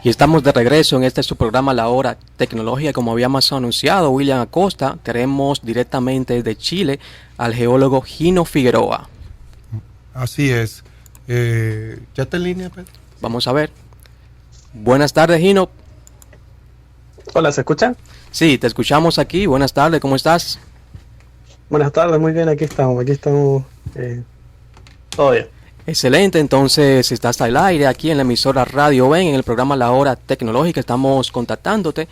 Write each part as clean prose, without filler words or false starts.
Y estamos de regreso en este su programa La Hora Tecnológica. Como habíamos anunciado, William Acosta, tenemos directamente desde Chile al geólogo Gino Figueroa. Así es. ¿Ya está en línea, Pedro? Vamos a ver. Buenas tardes, Gino. Hola, ¿se escucha? Sí, te escuchamos aquí. Buenas tardes, ¿cómo estás? Buenas tardes, muy bien, aquí estamos, todo bien. Excelente, entonces estás al aire aquí en la emisora Radio Ben, en el programa La Hora Tecnológica. Estamos contactándote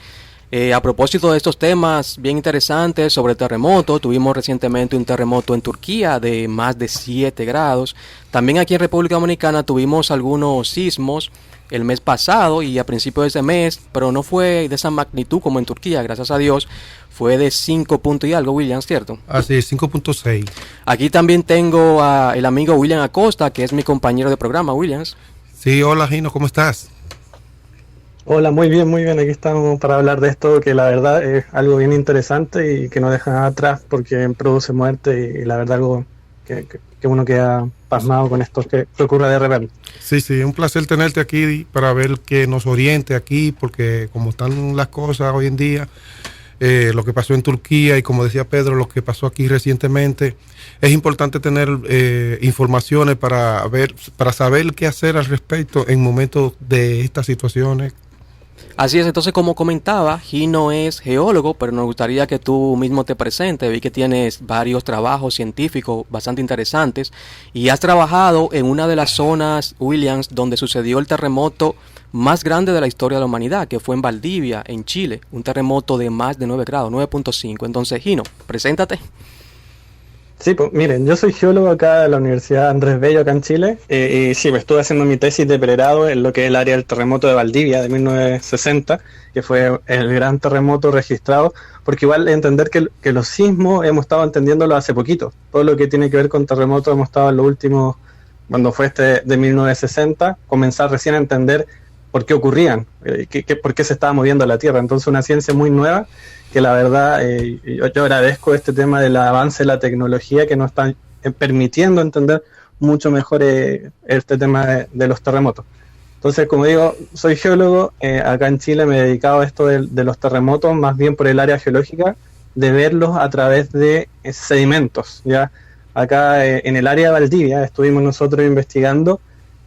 a propósito de estos temas bien interesantes sobre terremotos. Tuvimos recientemente un terremoto en Turquía de más de 7 grados. También aquí en República Dominicana tuvimos algunos sismos el mes pasado y a principios de ese mes, pero no fue de esa magnitud como en Turquía, gracias a Dios. Fue de 5 puntos y algo, William, ¿cierto? Así es, 5.6. Aquí también tengo a el amigo William Acosta, que es mi compañero de programa, Williams. Sí, hola Gino, ¿cómo estás? Hola, muy bien, aquí estamos para hablar de esto, que la verdad es algo bien interesante y que no deja atrás porque produce muerte y la verdad algo que uno queda pasmado con esto que ocurre de repente. Sí, un placer tenerte aquí para ver que nos oriente aquí, porque como están las cosas hoy en día, lo que pasó en Turquía y como decía Pedro, lo que pasó aquí recientemente, es importante tener informaciones para saber qué hacer al respecto en momentos de estas situaciones. Así es, entonces como comentaba, Gino es geólogo, pero nos gustaría que tú mismo te presentes. Vi que tienes varios trabajos científicos bastante interesantes y has trabajado en una de las zonas, Williams, donde sucedió el terremoto más grande de la historia de la humanidad, que fue en Valdivia, en Chile, un terremoto de más de 9 grados, 9.5. Entonces, Gino, preséntate. Sí, pues miren, yo soy geólogo acá de la Universidad Andrés Bello, acá en Chile, y sí, me estuve haciendo mi tesis de pregrado en lo que es el área del terremoto de Valdivia de 1960, que fue el gran terremoto registrado, porque igual entender que los sismos hemos estado entendiéndolo hace poquito, todo lo que tiene que ver con terremotos hemos estado en los últimos, cuando fue este de 1960, comenzar recién a entender por qué ocurrían, por qué se estaba moviendo la Tierra, entonces una ciencia muy nueva, que la verdad yo agradezco este tema del avance de la tecnología que nos está permitiendo entender mucho mejor este tema de los terremotos. Entonces, como digo, soy geólogo, acá en Chile me he dedicado a esto de los terremotos, más bien por el área geológica, de verlos a través de sedimentos. ¿Ya? Acá en el área de Valdivia estuvimos nosotros investigando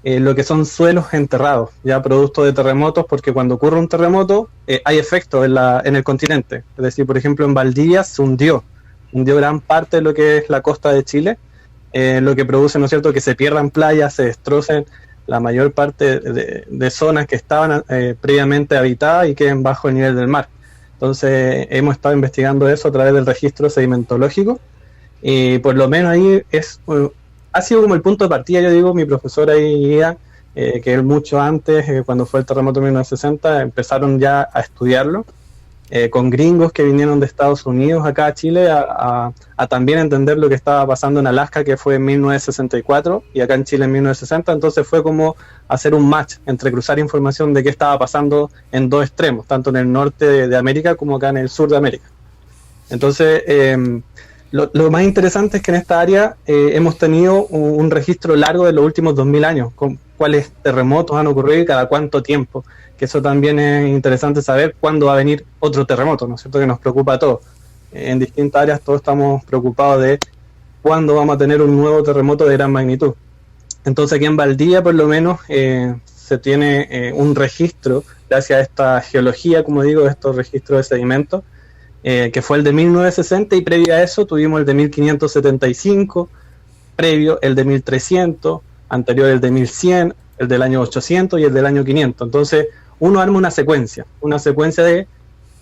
lo que son suelos enterrados, ya producto de terremotos, porque cuando ocurre un terremoto hay efectos en el continente. Es decir, por ejemplo, en Valdivia se hundió gran parte de lo que es la costa de Chile, lo que produce, ¿no es cierto?, que se pierdan playas, se destrocen la mayor parte de zonas que estaban previamente habitadas y queden bajo el nivel del mar. Entonces, hemos estado investigando eso a través del registro sedimentológico y por lo menos ahí ha sido como el punto de partida, yo digo, mi profesor ahí guía, que él mucho antes, cuando fue el terremoto de 1960, empezaron ya a estudiarlo, con gringos que vinieron de Estados Unidos acá a Chile, a también entender lo que estaba pasando en Alaska, que fue en 1964, y acá en Chile en 1960, entonces fue como hacer un match, entre cruzar información de qué estaba pasando en dos extremos, tanto en el norte de América como acá en el sur de América. Entonces, lo más interesante es que en esta área hemos tenido un registro largo de los últimos 2000 años, con cuáles terremotos han ocurrido y cada cuánto tiempo, que eso también es interesante saber cuándo va a venir otro terremoto, ¿no es cierto?, que nos preocupa a todos. En distintas áreas todos estamos preocupados de cuándo vamos a tener un nuevo terremoto de gran magnitud. Entonces aquí en Valdivia por lo menos se tiene un registro, gracias a esta geología, como digo, estos registros de sedimentos, que fue el de 1960 y previo a eso tuvimos el de 1575, previo el de 1300, anterior el de 1100, el del año 800 y el del año 500. Entonces uno arma una secuencia de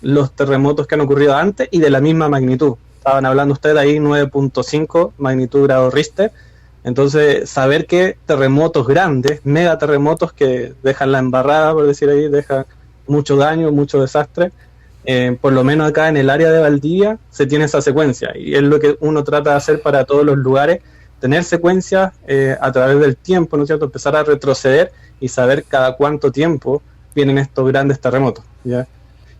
los terremotos que han ocurrido antes y de la misma magnitud. Estaban hablando ustedes ahí 9.5 magnitud grado Richter. Entonces saber que terremotos grandes, megaterremotos que dejan la embarrada, por decir ahí, dejan mucho daño, mucho desastre, por lo menos acá en el área de Valdivia se tiene esa secuencia y es lo que uno trata de hacer para todos los lugares, tener secuencias a través del tiempo, ¿no es cierto?, empezar a retroceder y saber cada cuánto tiempo vienen estos grandes terremotos, ¿ya?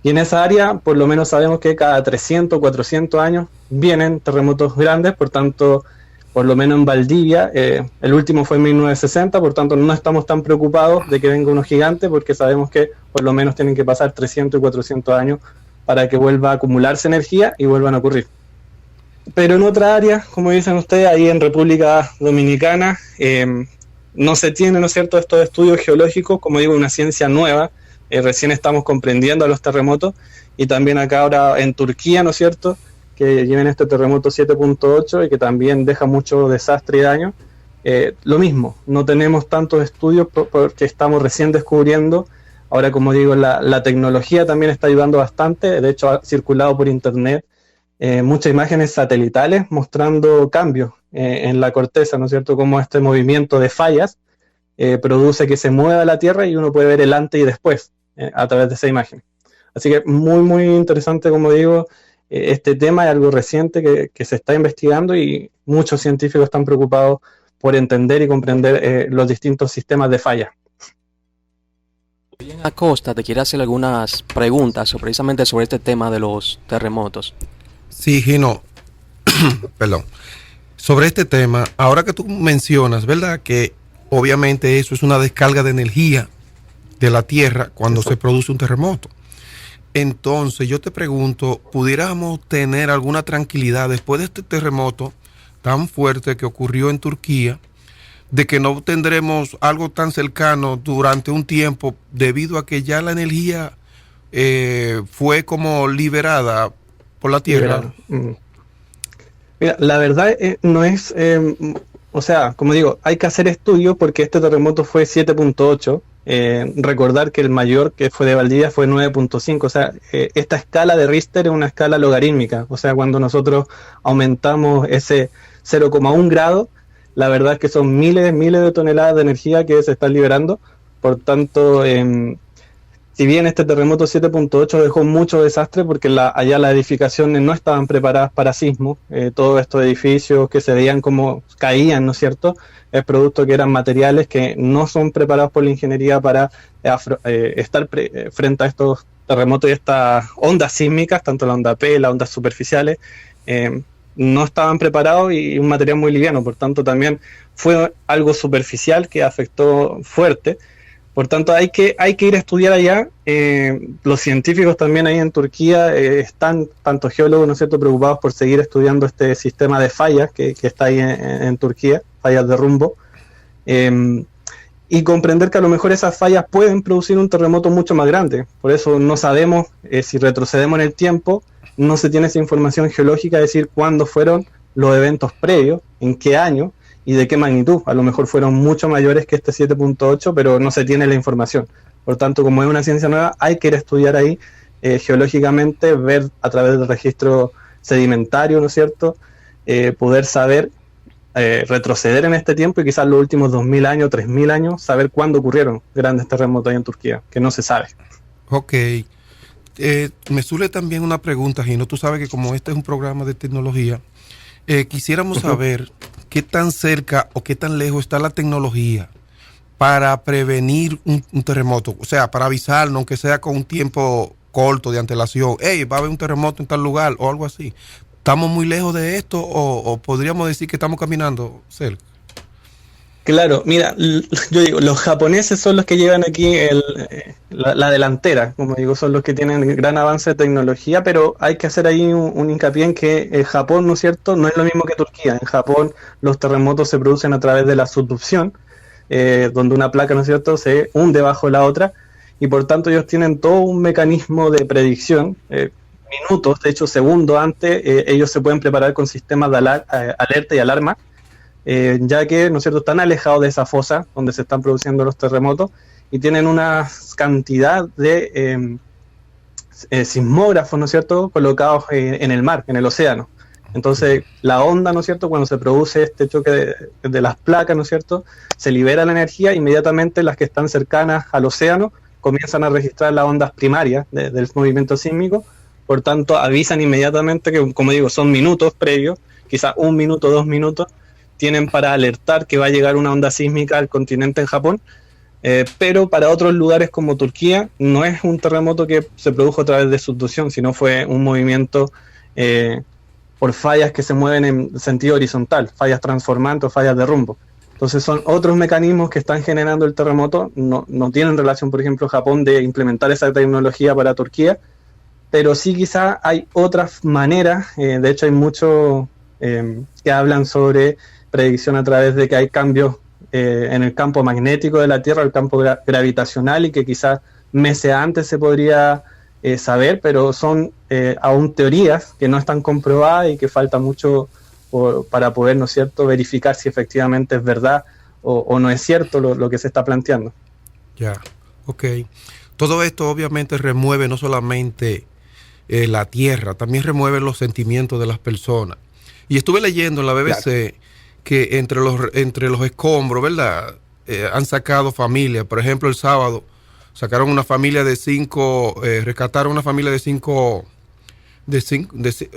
Y en esa área por lo menos sabemos que cada 300, 400 años vienen terremotos grandes, por por lo menos en Valdivia, el último fue en 1960, por tanto no estamos tan preocupados de que venga uno gigante, porque sabemos que por lo menos tienen que pasar 300 y 400 años para que vuelva a acumularse energía y vuelvan a ocurrir. Pero en otra área, como dicen ustedes, ahí en República Dominicana, no se tiene, ¿no es cierto?, estos estudios geológicos, como digo, una ciencia nueva, recién estamos comprendiendo a los terremotos, y también acá ahora en Turquía, ¿no es cierto?, que lleven este terremoto 7.8 y que también deja mucho desastre y daño. Lo mismo, no tenemos tantos estudios porque estamos recién descubriendo. Ahora, como digo, la tecnología también está ayudando bastante. De hecho, ha circulado por internet muchas imágenes satelitales mostrando cambios en la corteza, ¿no es cierto?, como este movimiento de fallas produce que se mueva la Tierra y uno puede ver el antes y después a través de esa imagen. Así que muy, muy interesante, como digo, este tema es algo reciente que se está investigando y muchos científicos están preocupados por entender y comprender los distintos sistemas de falla. Bien, Acosta, te quiero hacer algunas preguntas precisamente sobre este tema de los terremotos. Sí, Gino, perdón. Sobre este tema, ahora que tú mencionas, ¿verdad?, que obviamente eso es una descarga de energía de la Tierra cuando se produce un terremoto. Entonces yo te pregunto, ¿pudiéramos tener alguna tranquilidad después de este terremoto tan fuerte que ocurrió en Turquía, de que no tendremos algo tan cercano durante un tiempo debido a que ya la energía fue como liberada por la Tierra? Mira, la verdad no es, o sea, como digo, hay que hacer estudios porque este terremoto fue 7.8. Recordar que el mayor, que fue de Valdivia, fue 9.5. O sea, esta escala de Richter es una escala logarítmica. O sea, cuando nosotros aumentamos ese 0,1 grado, la verdad es que son miles de toneladas de energía que se están liberando. Por tanto, si bien este terremoto 7.8 dejó mucho desastre porque allá las edificaciones no estaban preparadas para sismos, todos estos edificios que se veían como caían, ¿no es cierto?, es producto que eran materiales que no son preparados por la ingeniería para estar frente a estos terremotos y estas ondas sísmicas, tanto la onda P, las ondas superficiales, no estaban preparados y un material muy liviano, por tanto también fue algo superficial que afectó fuerte. Por tanto, hay que ir a estudiar allá. Los científicos también ahí en Turquía están, tanto geólogos, ¿no es cierto?, preocupados por seguir estudiando este sistema de fallas que está ahí en Turquía, fallas de rumbo, y comprender que a lo mejor esas fallas pueden producir un terremoto mucho más grande. Por eso no sabemos si retrocedemos en el tiempo, no se tiene esa información geológica de decir cuándo fueron los eventos previos, en qué año, y de qué magnitud. A lo mejor fueron mucho mayores que este 7.8, pero no se tiene la información. Por tanto, como es una ciencia nueva, hay que ir a estudiar ahí geológicamente, ver a través del registro sedimentario, ¿no es cierto?, poder saber retroceder en este tiempo y quizás los últimos 2.000 años, 3.000 años, saber cuándo ocurrieron grandes terremotos ahí en Turquía, que no se sabe. Ok. Me surge también una pregunta, Gino. Tú sabes que como este es un programa de tecnología, quisiéramos saber qué tan cerca o qué tan lejos está la tecnología para prevenir un terremoto, o sea, para avisarnos, aunque sea con un tiempo corto de antelación, hey, va a haber un terremoto en tal lugar o algo así. ¿Estamos muy lejos de esto o podríamos decir que estamos caminando cerca? Claro, mira, yo digo, los japoneses son los que llevan aquí la delantera, como digo, son los que tienen gran avance de tecnología, pero hay que hacer ahí un hincapié en que Japón, ¿no es cierto?, no es lo mismo que Turquía. En Japón los terremotos se producen a través de la subducción, donde una placa, ¿no es cierto?, se hunde bajo la otra, y por tanto ellos tienen todo un mecanismo de predicción, minutos, de hecho segundos antes, ellos se pueden preparar con sistemas de alerta y alarma, ya que, ¿no es cierto?, están alejados de esa fosa donde se están produciendo los terremotos y tienen una cantidad de sismógrafos, ¿no es cierto?, colocados en el mar, en el océano. Entonces, la onda, ¿no es cierto?, cuando se produce este choque de las placas, ¿no es cierto?, se libera la energía, inmediatamente las que están cercanas al océano comienzan a registrar las ondas primarias del movimiento sísmico, por tanto, avisan inmediatamente que, como digo, son minutos previos, quizás 1 minuto, 2 minutos, tienen para alertar que va a llegar una onda sísmica al continente en Japón, pero para otros lugares como Turquía no es un terremoto que se produjo a través de subducción, sino fue un movimiento por fallas que se mueven en sentido horizontal, fallas transformantes o fallas de rumbo. Entonces son otros mecanismos que están generando el terremoto, no tienen relación, por ejemplo, Japón de implementar esa tecnología para Turquía, pero sí quizá hay otras maneras, de hecho hay muchos que hablan sobre predicción a través de que hay cambios en el campo magnético de la Tierra, el campo gravitacional, y que quizás meses antes se podría saber, pero son aún teorías que no están comprobadas y que falta mucho para poder, ¿no es cierto?, verificar si efectivamente es verdad o no es cierto lo que se está planteando. Ya, ok. Todo esto obviamente remueve no solamente la tierra, también remueve los sentimientos de las personas. Y estuve leyendo en la BBC, claro, que entre los escombros, ¿verdad? Han sacado familias. Por ejemplo, el sábado sacaron una familia de 5, rescataron una familia de 5, o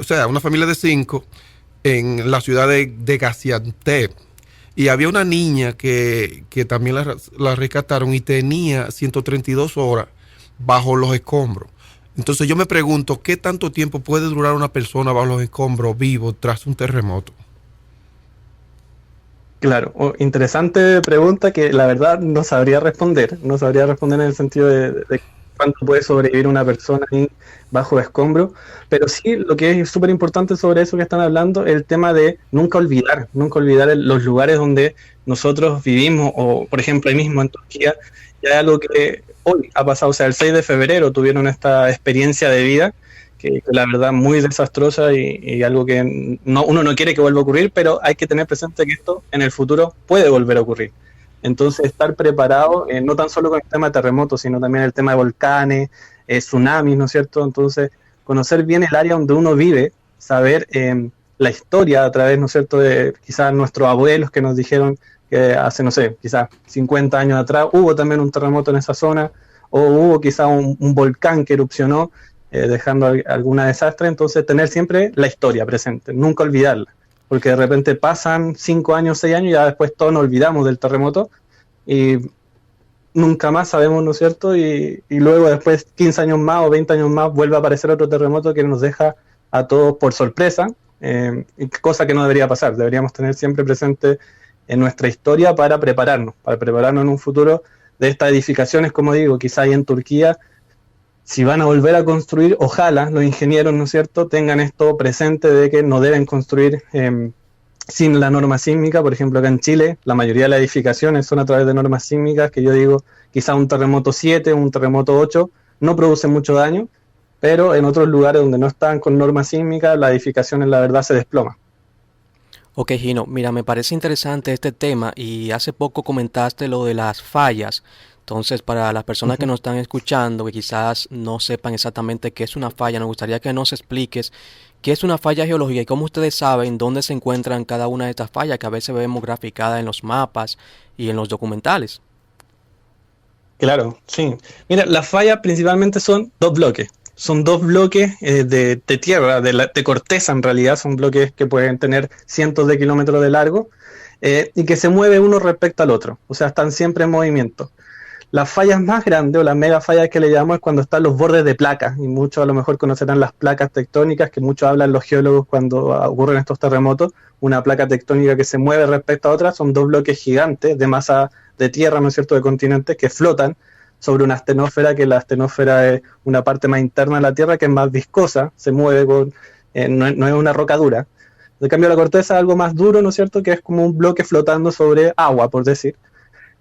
sea, una familia de 5 en la ciudad de Gaziantep. Y había una niña que también la rescataron y tenía 132 horas bajo los escombros. Entonces yo me pregunto, ¿qué tanto tiempo puede durar una persona bajo los escombros vivo tras un terremoto? Claro, interesante pregunta que la verdad no sabría responder en el sentido de cuánto puede sobrevivir una persona ahí bajo escombro, pero sí lo que es súper importante sobre eso que están hablando es el tema de nunca olvidar los lugares donde nosotros vivimos, o por ejemplo ahí mismo en Turquía, ya hay algo que hoy ha pasado, o sea, el 6 de febrero tuvieron esta experiencia de vida que la verdad muy desastrosa y algo que uno no quiere que vuelva a ocurrir, pero hay que tener presente que esto en el futuro puede volver a ocurrir. Entonces estar preparado, no tan solo con el tema de terremotos, sino también el tema de volcanes, tsunamis, ¿no es cierto? Entonces conocer bien el área donde uno vive, saber la historia a través, ¿no es cierto?, de quizás nuestros abuelos que nos dijeron que hace, no sé, quizás 50 años atrás hubo también un terremoto en esa zona, o hubo quizás un volcán que erupcionó, dejando alguna desastre. Entonces tener siempre la historia presente, nunca olvidarla, porque de repente pasan 5 años, 6 años y ya después todos nos olvidamos del terremoto y nunca más sabemos, ¿no es cierto? Y luego después 15 años más o 20 años más vuelve a aparecer otro terremoto que nos deja a todos por sorpresa, cosa que no debería pasar. Deberíamos tener siempre presente en nuestra historia para prepararnos en un futuro de estas edificaciones, como digo, quizá ahí en Turquía, si van a volver a construir, ojalá los ingenieros, ¿no es cierto?, tengan esto presente de que no deben construir sin la norma sísmica. Por ejemplo, acá en Chile, la mayoría de las edificaciones son a través de normas sísmicas, que yo digo, quizá un terremoto 7, un terremoto 8, no producen mucho daño, pero en otros lugares donde no están con normas sísmicas, las edificaciones, la verdad, se desploman. Ok, Gino, mira, me parece interesante este tema y hace poco comentaste lo de las fallas. Entonces, para las personas que nos están escuchando, que quizás no sepan exactamente qué es una falla, nos gustaría que nos expliques qué es una falla geológica y cómo ustedes saben dónde se encuentran cada una de estas fallas que a veces vemos graficadas en los mapas y en los documentales. Claro, sí. Mira, las fallas principalmente son dos bloques. Son dos bloques de tierra, de corteza en realidad, son bloques que pueden tener cientos de kilómetros de largo y que se mueve uno respecto al otro, o sea, están siempre en movimiento. Las fallas más grandes o las mega fallas que le llamamos es cuando están los bordes de placas, y muchos a lo mejor conocerán las placas tectónicas, que muchos hablan los geólogos cuando ocurren estos terremotos. Una placa tectónica que se mueve respecto a otra son dos bloques gigantes de masa de tierra, ¿no es cierto?, de continentes que flotan sobre una astenósfera, que la astenósfera es una parte más interna de la Tierra que es más viscosa, se mueve no es una roca dura. En cambio la corteza es algo más duro, ¿no es cierto?, que es como un bloque flotando sobre agua, por decir.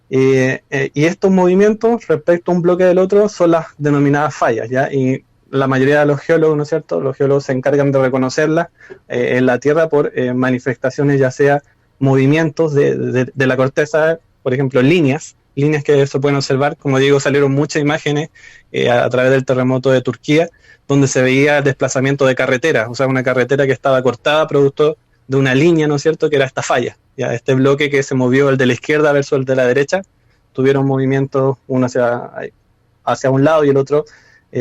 Y estos movimientos respecto a un bloque del otro son las denominadas fallas, ¿ya? Y la mayoría de los geólogos, ¿no es cierto?, los geólogos se encargan de reconocerlas en la Tierra por manifestaciones, ya sea movimientos de la corteza, por ejemplo, líneas que se pueden observar. Como digo, salieron muchas imágenes a través del terremoto de Turquía, donde se veía el desplazamiento de carreteras, o sea, una carretera que estaba cortada producto de una línea, ¿no es cierto?, que era esta falla. Ya este bloque que se movió, el de la izquierda versus el de la derecha, tuvieron movimientos uno hacia un lado y el otro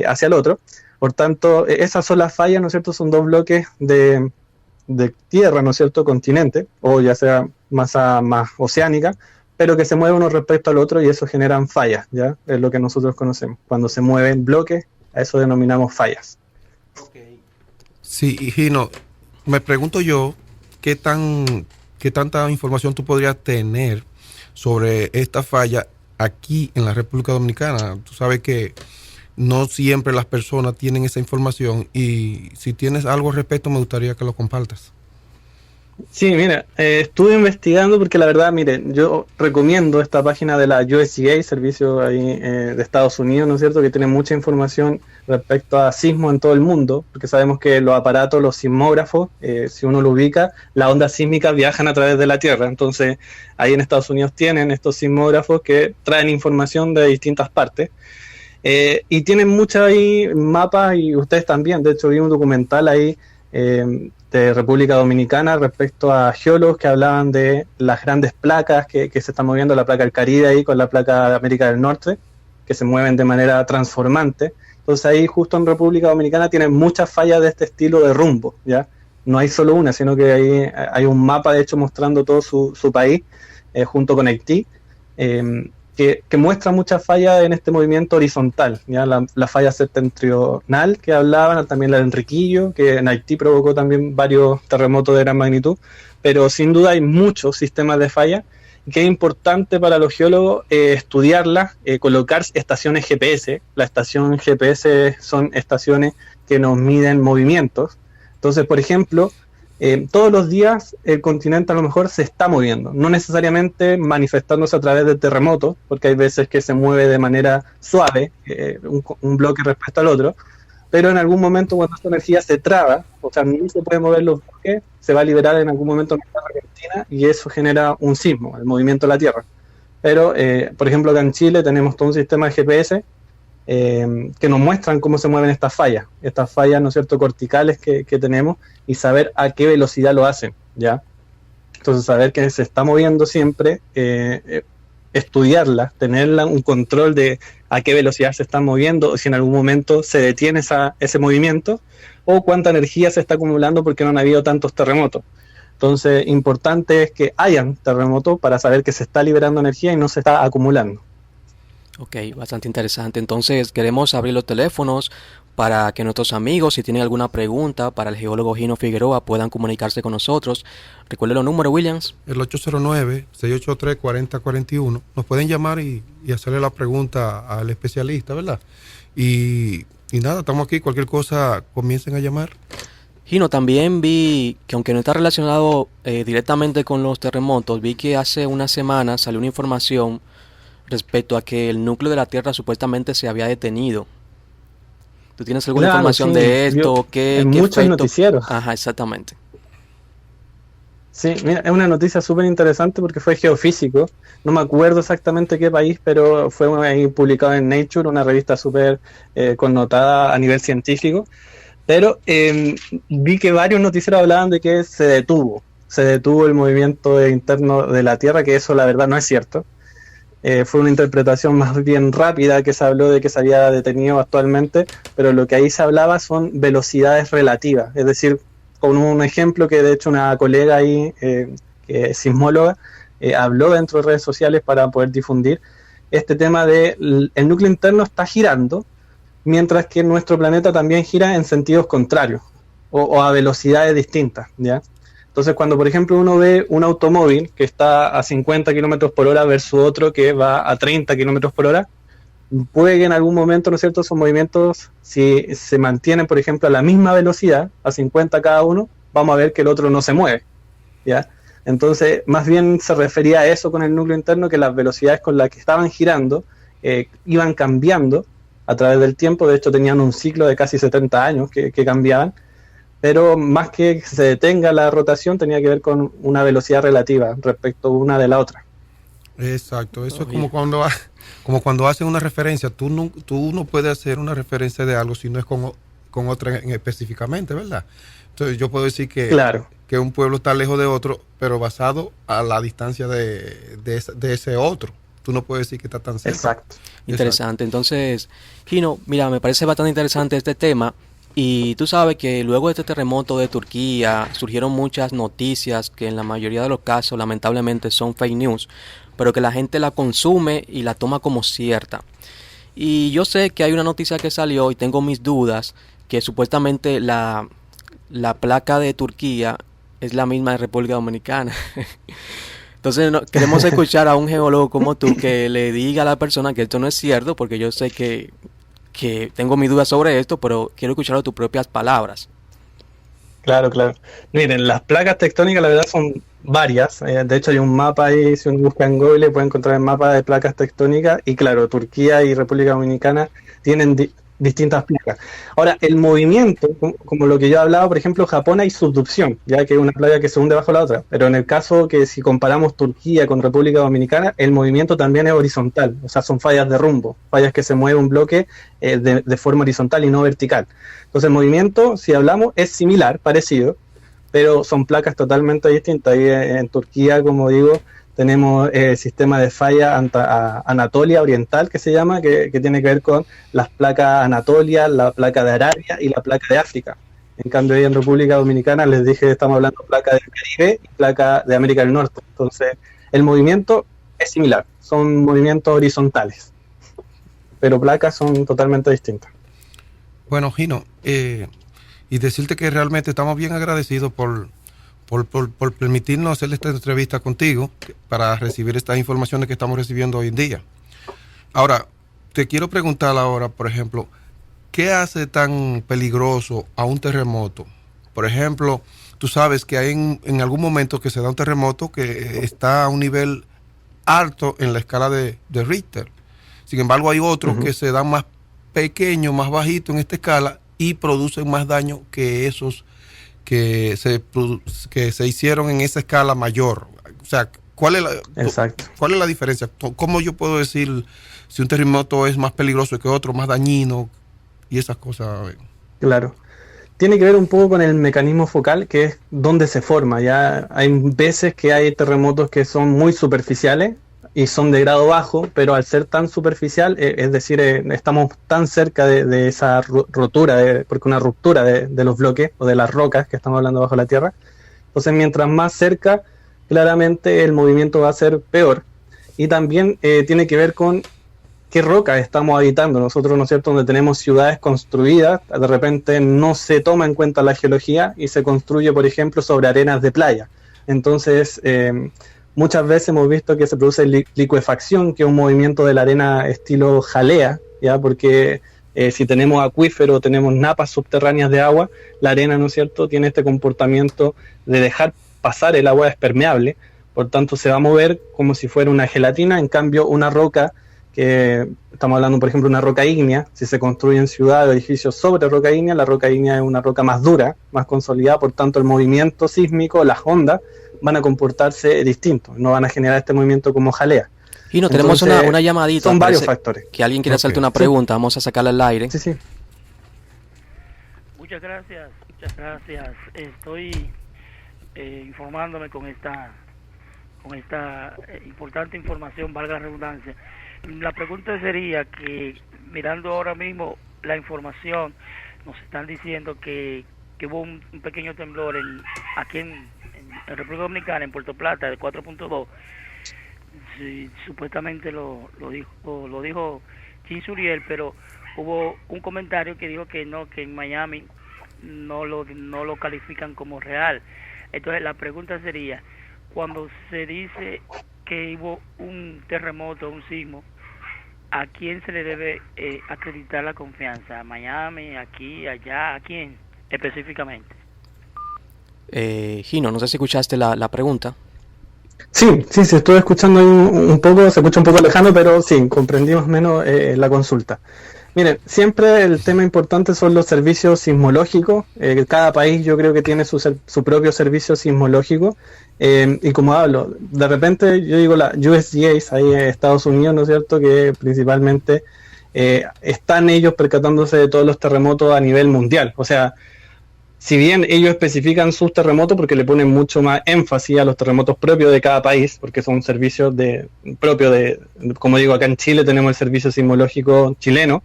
hacia el otro. Por tanto, esas son las fallas, ¿no es cierto?, son dos bloques de tierra, ¿no es cierto?, continente, o ya sea masa más oceánica, pero que se mueve uno respecto al otro y eso generan fallas, ¿ya? Es lo que nosotros conocemos. Cuando se mueven bloques, a eso denominamos fallas. Sí, Gino, me pregunto yo qué tanta información tú podrías tener sobre esta falla aquí en la República Dominicana. Tú sabes que no siempre las personas tienen esa información y si tienes algo al respecto me gustaría que lo compartas. Sí, mira, estuve investigando porque la verdad, mire, yo recomiendo esta página de la USGA, servicio ahí de Estados Unidos, ¿no es cierto?, que tiene mucha información respecto a sismos en todo el mundo, porque sabemos que los aparatos, los sismógrafos, si uno lo ubica, las ondas sísmicas viajan a través de la Tierra, entonces ahí en Estados Unidos tienen estos sismógrafos que traen información de distintas partes. Y tienen muchas ahí mapas y ustedes también, de hecho vi un documental ahí de República Dominicana respecto a geólogos que hablaban de las grandes placas que se están moviendo, la placa del Caribe ahí con la placa de América del Norte, que se mueven de manera transformante. Entonces ahí justo en República Dominicana tienen muchas fallas de este estilo de rumbo, ¿ya? No hay solo una, sino que ahí hay un mapa de hecho mostrando todo su país junto con Haití. Que muestra muchas fallas en este movimiento horizontal, ¿ya? La falla septentrional que hablaban, también la de Enriquillo, que en Haití provocó también varios terremotos de gran magnitud, pero sin duda hay muchos sistemas de falla, y que es importante para los geólogos estudiarlas, colocar estaciones GPS. La estación GPS son estaciones que nos miden movimientos. Entonces, por ejemplo, todos los días el continente a lo mejor se está moviendo, no necesariamente manifestándose a través de terremotos, porque hay veces que se mueve de manera suave, un bloque respecto al otro, pero en algún momento cuando esta energía se traba, o sea, no se puede mover los bloques, se va a liberar en algún momento en la Argentina y eso genera un sismo, el movimiento de la Tierra. Pero, por ejemplo, acá en Chile tenemos todo un sistema de GPS que nos muestran cómo se mueven estas fallas, ¿no es cierto?, corticales que tenemos, y saber a qué velocidad lo hacen, ¿ya? Entonces, saber que se está moviendo siempre, estudiarla, tenerla, un control de a qué velocidad se está moviendo, o si en algún momento se detiene ese movimiento, o cuánta energía se está acumulando porque no han habido tantos terremotos. Entonces, importante es que hayan terremotos para saber que se está liberando energía y no se está acumulando. Ok, bastante interesante. Entonces queremos abrir los teléfonos para que nuestros amigos, si tienen alguna pregunta para el geólogo Gino Figueroa, puedan comunicarse con nosotros. Recuerde los números, Williams. El 809-683-4041. Nos pueden llamar y hacerle la pregunta al especialista, ¿verdad? Y nada, estamos aquí. Cualquier cosa, comiencen a llamar. Gino, también vi que aunque no está relacionado directamente con los terremotos, vi que hace unas semanas salió una información respecto a que el núcleo de la Tierra supuestamente se había detenido. ¿Tú tienes alguna información de esto? En muchos noticieros. Ajá, exactamente. Sí, mira, es una noticia súper interesante porque fue geofísico. No me acuerdo exactamente qué país, pero fue ahí publicado en Nature, una revista súper connotada a nivel científico. Pero vi que varios noticieros hablaban de que se detuvo el movimiento interno de la Tierra, que eso la verdad no es cierto. Fue una interpretación más bien rápida que se habló de que se había detenido actualmente, pero lo que ahí se hablaba son velocidades relativas, es decir, con un ejemplo que de hecho una colega ahí, que es sismóloga, habló dentro de redes sociales para poder difundir este tema de el núcleo interno está girando, mientras que nuestro planeta también gira en sentidos contrarios, o a velocidades distintas, ¿ya? Entonces, cuando, por ejemplo, uno ve un automóvil que está a 50 kilómetros por hora versus otro que va a 30 kilómetros por hora, puede que en algún momento, ¿no es cierto?, esos movimientos, si se mantienen, por ejemplo, a la misma velocidad, a 50 cada uno, vamos a ver que el otro no se mueve, ¿ya? Entonces, más bien se refería a eso con el núcleo interno, que las velocidades con las que estaban girando iban cambiando a través del tiempo. De hecho, tenían un ciclo de casi 70 años que cambiaban, pero más que se detenga la rotación tenía que ver con una velocidad relativa respecto una de la otra. Exacto, eso es como cuando hacen una referencia, tú no puedes hacer una referencia de algo si no es con otra específicamente, ¿verdad? Entonces yo puedo decir que, claro, que un pueblo está lejos de otro, pero basado a la distancia de ese otro. Tú no puedes decir que está tan cerca. Exacto. Interesante. Entonces, Gino, mira, me parece bastante interesante este tema. Y tú sabes que luego de este terremoto de Turquía surgieron muchas noticias que en la mayoría de los casos lamentablemente son fake news, pero que la gente la consume y la toma como cierta. Y yo sé que hay una noticia que salió y tengo mis dudas que supuestamente la la placa de Turquía es la misma de República Dominicana. Entonces queremos escuchar a un geólogo como tú que le diga a la persona que esto no es cierto, porque yo sé que tengo mis dudas sobre esto, pero quiero escucharlo de tus propias palabras. Claro, claro. Miren, las placas tectónicas la verdad son varias. De hecho hay un mapa ahí, si uno busca en Google puede encontrar el mapa de placas tectónicas y claro, Turquía y República Dominicana tienen distintas placas. Ahora, el movimiento, como lo que yo hablaba, por ejemplo, Japón hay subducción, ya que es una placa que se hunde bajo la otra, pero en el caso que si comparamos Turquía con República Dominicana, el movimiento también es horizontal, o sea, son fallas de rumbo, fallas que se mueve un bloque de forma horizontal y no vertical. Entonces el movimiento, si hablamos, es similar, parecido, pero son placas totalmente distintas. Ahí en Turquía, como digo, tenemos el sistema de falla Anatolia Oriental, que se llama, que tiene que ver con las placas Anatolia, la placa de Arabia y la placa de África. En cambio, ahí en República Dominicana les dije que estamos hablando de placa del Caribe y placa de América del Norte. Entonces, el movimiento es similar, son movimientos horizontales, pero placas son totalmente distintas. Bueno, Gino, y decirte que realmente estamos bien agradecidos por permitirnos hacer esta entrevista contigo para recibir estas informaciones que estamos recibiendo hoy en día. Ahora, te quiero preguntar ahora, por ejemplo, ¿qué hace tan peligroso a un terremoto? Por ejemplo, tú sabes que hay en algún momento que se da un terremoto que está a un nivel alto en la escala de Richter. Sin embargo, hay otros que se dan más pequeños, más bajitos en esta escala y producen más daño que esos que se hicieron en esa escala mayor. O sea, ¿cuál es la diferencia? ¿Cómo yo puedo decir si un terremoto es más peligroso que otro, más dañino y esas cosas? Claro. Tiene que ver un poco con el mecanismo focal, que es donde se forma. Ya hay veces que hay terremotos que son muy superficiales y son de grado bajo, pero al ser tan superficial, es decir, estamos tan cerca de esa rotura, porque una ruptura de los bloques o de las rocas que estamos hablando bajo la tierra. Entonces, mientras más cerca, claramente el movimiento va a ser peor. Y también tiene que ver con qué roca estamos habitando. Nosotros, ¿no es cierto?, donde tenemos ciudades construidas, de repente no se toma en cuenta la geología y se construye, por ejemplo, sobre arenas de playa. Entonces, muchas veces hemos visto que se produce licuefacción, que es un movimiento de la arena estilo jalea, ¿ya? Porque si tenemos acuífero, tenemos napas subterráneas de agua, la arena, ¿no es cierto?, tiene este comportamiento de dejar pasar el agua, es permeable, por tanto se va a mover como si fuera una gelatina. En cambio, una roca, que estamos hablando, por ejemplo, de una roca ígnea, si se construyen ciudades o edificios sobre roca ígnea, la roca ígnea es una roca más dura, más consolidada, por tanto el movimiento sísmico, las ondas, van a comportarse distintos, no van a generar este movimiento como jalea. Y no tenemos una llamadita. Son varios factores. Que alguien quiere hacerte una pregunta, vamos a sacarla al aire. Sí. Muchas gracias. Estoy informándome con esta importante información, valga la redundancia. La pregunta sería que, mirando ahora mismo la información, nos están diciendo que hubo un pequeño temblor aquí en República Dominicana, en Puerto Plata, de 4.2. Sí, supuestamente lo dijo Chin Suriel, pero hubo un comentario que dijo que no, que en Miami no lo califican como real. Entonces la pregunta sería, cuando se dice que hubo un terremoto, un sismo, ¿a quién se le debe acreditar la confianza? ¿A Miami, aquí, allá? ¿A quién específicamente? Gino, no sé si escuchaste la pregunta. Sí, estuve escuchando ahí un poco, se escucha un poco lejano, pero sí, comprendí más o menos la consulta. Miren, siempre el tema importante son los servicios sismológicos. Cada país yo creo que tiene su propio servicio sismológico. Y como hablo, de repente yo digo la USGS, ahí en Estados Unidos, ¿no es cierto?, que principalmente están ellos percatándose de todos los terremotos a nivel mundial. O sea, si bien ellos especifican sus terremotos porque le ponen mucho más énfasis a los terremotos propios de cada país, porque son servicios propios como digo, acá en Chile tenemos el servicio sismológico chileno,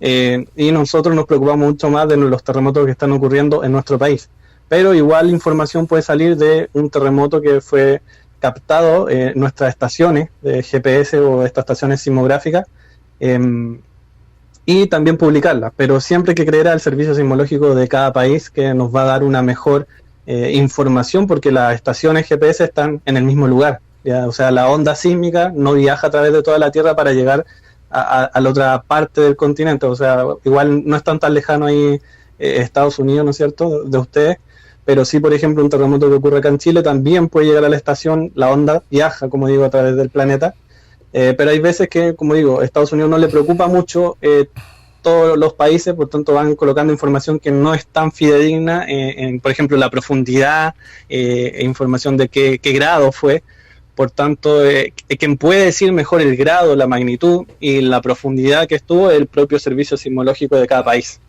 y nosotros nos preocupamos mucho más de los terremotos que están ocurriendo en nuestro país. Pero igual información puede salir de un terremoto que fue captado en nuestras estaciones de GPS o estas estaciones sismográficas, y también publicarlas, pero siempre hay que creer al servicio sismológico de cada país, que nos va a dar una mejor información, porque las estaciones GPS están en el mismo lugar, ¿ya? O sea, la onda sísmica no viaja a través de toda la Tierra para llegar a la otra parte del continente. O sea, igual no están tan lejano ahí Estados Unidos, ¿no es cierto?, de ustedes, pero sí, por ejemplo, un terremoto que ocurre acá en Chile también puede llegar a la estación, la onda viaja, como digo, a través del planeta, pero hay veces que, como digo, a Estados Unidos no le preocupa mucho todos los países, por tanto van colocando información que no es tan fidedigna, por ejemplo, la profundidad, información de qué grado fue. Por tanto, quien puede decir mejor el grado, la magnitud y la profundidad que estuvo es el propio servicio sismológico de cada país.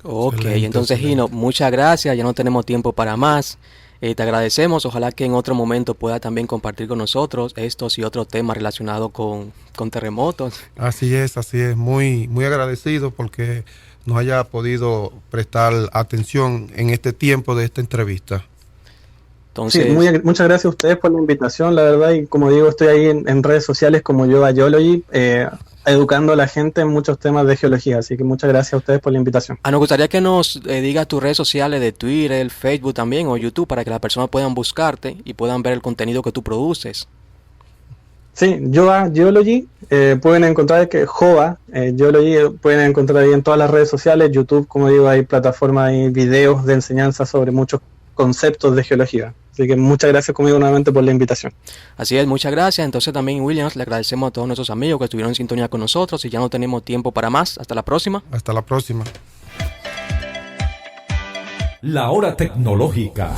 Ok, Excelente, entonces excelente. Gino, muchas gracias, ya no tenemos tiempo para más. Te agradecemos, ojalá que en otro momento pueda también compartir con nosotros estos y otros temas relacionados con terremotos. Así es, muy, muy agradecido porque nos haya podido prestar atención en este tiempo de esta entrevista. Sí, Entonces, muchas gracias a ustedes por la invitación, la verdad, y como digo, estoy ahí en redes sociales como Yo a Geology, educando a la gente en muchos temas de geología, así que muchas gracias a ustedes por la invitación. nos gustaría que nos digas tus redes sociales de Twitter, Facebook también o YouTube para que las personas puedan buscarte y puedan ver el contenido que tú produces. Sí, Yo a Geology, pueden encontrar que Jova, Geology, pueden encontrar ahí en todas las redes sociales, YouTube, como digo, hay plataformas y videos de enseñanza sobre muchos conceptos de geología. Así que muchas gracias conmigo nuevamente por la invitación. Así es, muchas gracias. Entonces también, Williams, le agradecemos a todos nuestros amigos que estuvieron en sintonía con nosotros y ya no tenemos tiempo para más. Hasta la próxima. Hasta la próxima. La hora tecnológica.